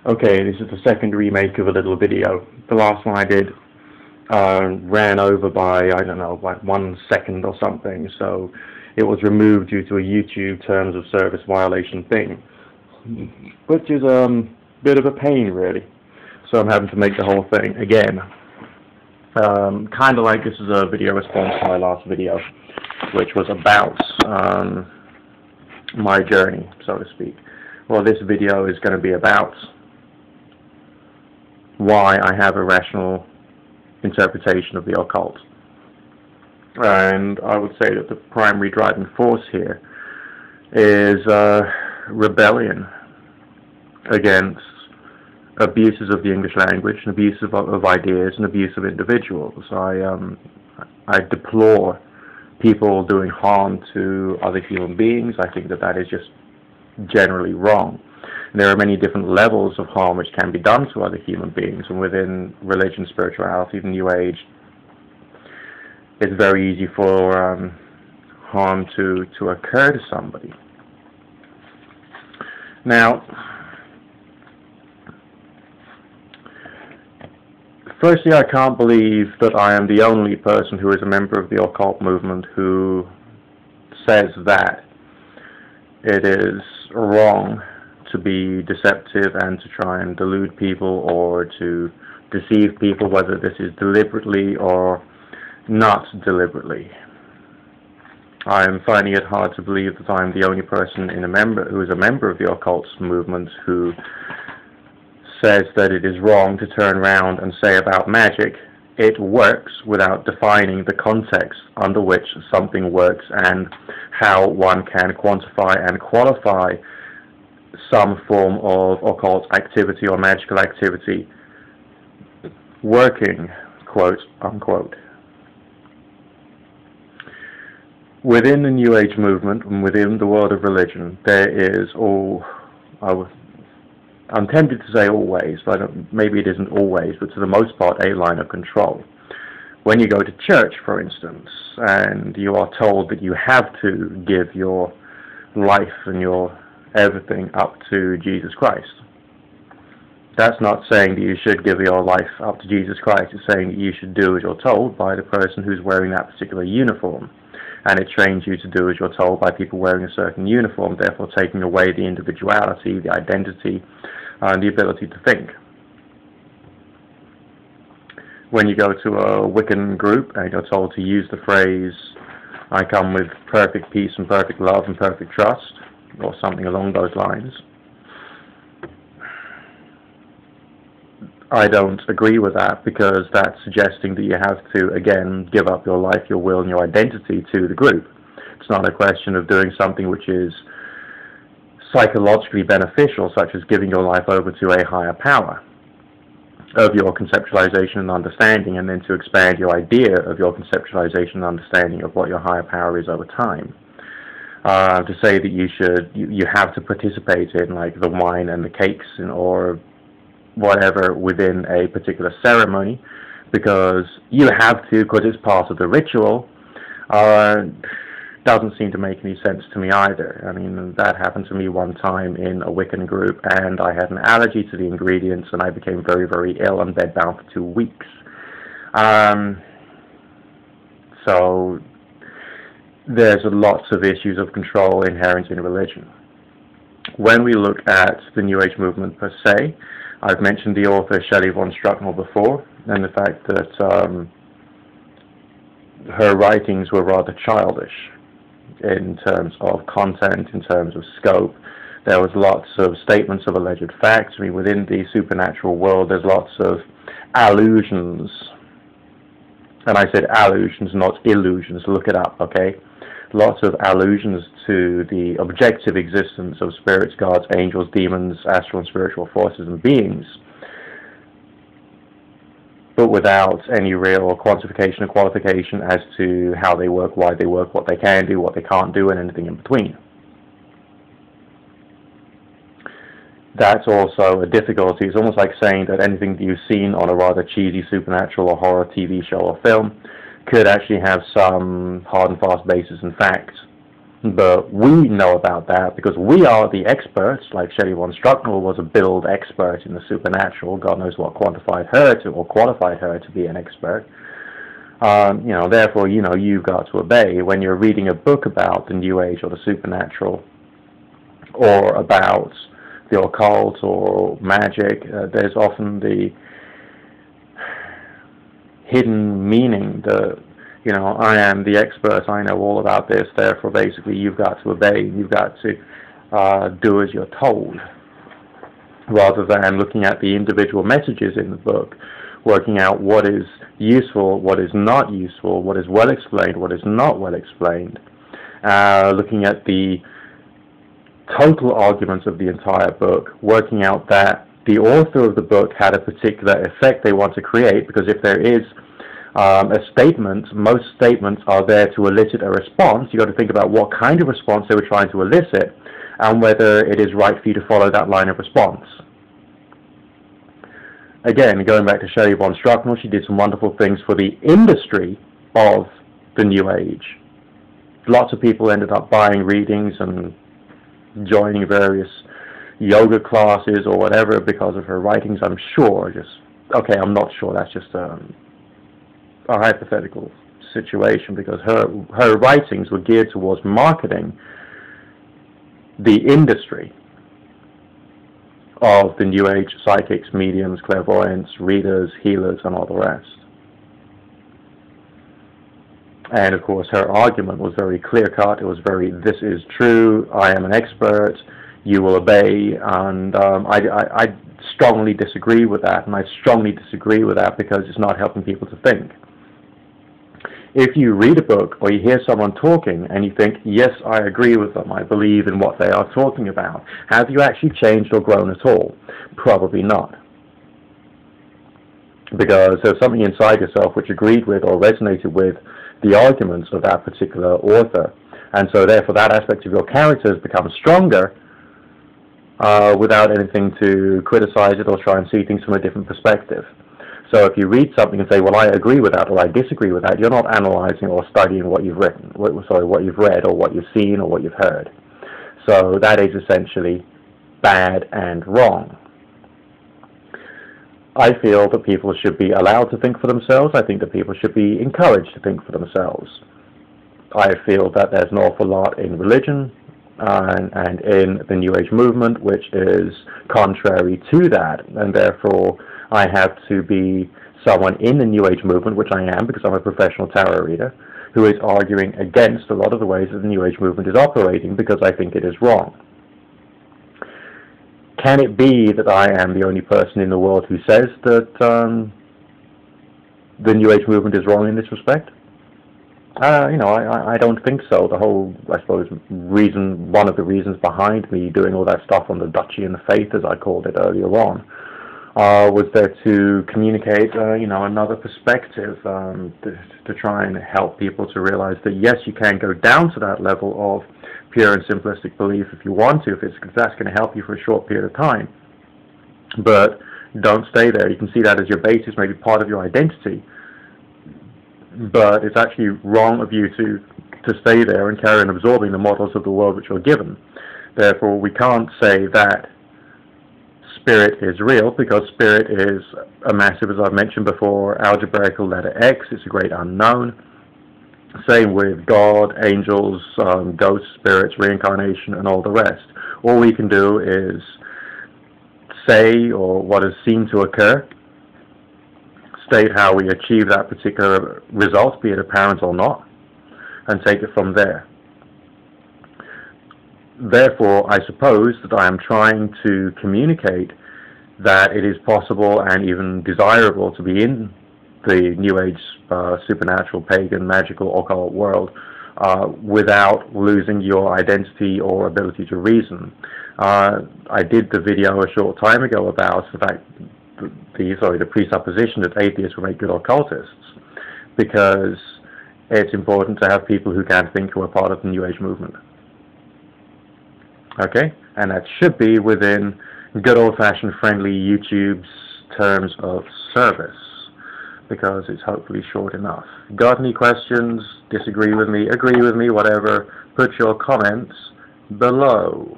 Okay, this is the second remake of a little video. The last one I did ran over by, I don't know, like 1 second or something, so it was removed due to a YouTube terms of service violation thing, which is a bit of a pain, really. So I'm having to make the whole thing again. Kind of like this is a video response to my last video, which was about my journey, so to speak. Well, this video is going to be about why I have a rational interpretation of the occult. And I would say that the primary driving force here is rebellion against abuses of the English language, and abuse of ideas, and abuse of individuals. I deplore people doing harm to other human beings. I think that that is just generally wrong. And there are many different levels of harm which can be done to other human beings, and within religion, spirituality, the New Age, it's very easy for harm to occur to somebody. Now, firstly, I can't believe that I am the only person who is a member of the occult movement who says that it is wrong to be deceptive and to try and delude people or to deceive people, whether this is deliberately or not deliberately. I am finding it hard to believe that I am the only person who is a member of the occult movement who says that it is wrong to turn around and say about magic, it works, without defining the context under which something works and how one can quantify and qualify some form of occult activity or magical activity working, quote unquote. Within the New Age movement and within the world of religion, there is I'm tempted to say always, but maybe it isn't always, but to the most part, a line of control. When you go to church, for instance, and you are told that you have to give your life and your everything up to Jesus Christ, that's not saying that you should give your life up to Jesus Christ. It's saying that you should do as you're told by the person who's wearing that particular uniform. And it trains you to do as you're told by people wearing a certain uniform, therefore taking away the individuality, the identity, and the ability to think. When you go to a Wiccan group and you're told to use the phrase, I come with perfect peace and perfect love and perfect trust, or something along those lines, I don't agree with that, because that's suggesting that you have to, again, give up your life, your will, and your identity to the group. It's not a question of doing something which is psychologically beneficial, such as giving your life over to a higher power of your conceptualization and understanding, and then to expand your idea of your conceptualization and understanding of what your higher power is over time. To say that you have to participate in, like, the wine and the cakes or whatever within a particular ceremony because you have to, because it's part of the ritual, doesn't seem to make any sense to me either. I mean, that happened to me one time in a Wiccan group, and I had an allergy to the ingredients, and I became very, very ill and bedbound for 2 weeks. So there's lots of issues of control inherent in religion. When we look at the New Age movement per se, I've mentioned the author Shelley von Strucknell before, and the fact that her writings were rather childish in terms of content, in terms of scope. There was lots of statements of alleged facts. I mean, within the supernatural world, there's lots of allusions. And I said allusions, not illusions. Look it up, okay? Lots of allusions to the objective existence of spirits, gods, angels, demons, astral and spiritual forces and beings, but without any real quantification or qualification as to how they work, why they work, what they can do, what they can't do, and anything in between. That's also a difficulty. It's almost like saying that anything that you've seen on a rather cheesy supernatural or horror TV show or film could actually have some hard and fast basis in fact. But we know about that because we are the experts, like Shelley von Strucknell was a billed expert in the supernatural. God knows what qualified her to be an expert. Therefore, you've got to obey. When you're reading a book about the New Age or the supernatural, or about the occult or magic, there's often the hidden meaning that, I am the expert, I know all about this, therefore basically you've got to obey, you've got to do as you're told, rather than looking at the individual messages in the book, working out what is useful, what is not useful, what is well explained, what is not well explained, looking at the total arguments of the entire book, working out that the author of the book had a particular effect they want to create, because if there is a statement, most statements are there to elicit a response. You've got to think about what kind of response they were trying to elicit and whether it is right for you to follow that line of response. Again, going back to Shelley von Strucknell, she did some wonderful things for the industry of the New Age. Lots of people ended up buying readings and joining various yoga classes or whatever because of her writings, I'm sure. I'm not sure, that's just a hypothetical situation, because her writings were geared towards marketing the industry of the New Age psychics, mediums, clairvoyants, readers, healers, and all the rest. And of course her argument was very clear-cut. It was very, this is true, I am an expert, you will obey, and I strongly disagree with that, and I strongly disagree with that because it's not helping people to think. If you read a book or you hear someone talking and you think, yes, I agree with them, I believe in what they are talking about, have you actually changed or grown at all? Probably not. Because there's something inside yourself which agreed with or resonated with the arguments of that particular author. And so therefore that aspect of your character has become stronger without anything to criticize it or try and see things from a different perspective. So if you read something and say, well, I agree with that or I disagree with that, you're not analyzing or studying what you've read or what you've seen or what you've heard. So that is essentially bad and wrong. I feel that people should be allowed to think for themselves. I think that people should be encouraged to think for themselves. I feel that there's an awful lot in religion and in the New Age movement which is contrary to that, and therefore I have to be someone in the New Age movement, which I am because I'm a professional tarot reader, who is arguing against a lot of the ways that the New Age movement is operating because I think it is wrong. Can it be that I am the only person in the world who says that the New Age movement is wrong in this respect? I don't think so. The whole, I suppose, one of the reasons behind me doing all that stuff on the duchy and the faith, as I called it earlier on, was there to communicate, another perspective, to try and help people to realize that yes, you can go down to that level of pure and simplistic belief if you want to, if that's going to help you for a short period of time. But don't stay there. You can see that as your basis, maybe part of your identity. But it's actually wrong of you to stay there and carry on absorbing the models of the world which you're given. Therefore, we can't say that spirit is real, because spirit is a massive, as I've mentioned before, algebraical letter X. It's a great unknown. Same with God, angels, ghosts, spirits, reincarnation, and all the rest. All we can do is say, or what has seemed to occur, state how we achieve that particular result, be it apparent or not, and take it from there. Therefore, I suppose that I am trying to communicate that it is possible and even desirable to be in the New Age supernatural, pagan, magical, occult world without losing your identity or ability to reason. I did the video a short time ago about the fact, the presupposition that atheists will make good occultists, because it's important to have people who can think, who are part of the New Age movement. Okay? And that should be within good old-fashioned friendly YouTube's terms of service, because it's hopefully short enough. Got any questions? disagree with me, agree with me, whatever, put your comments below.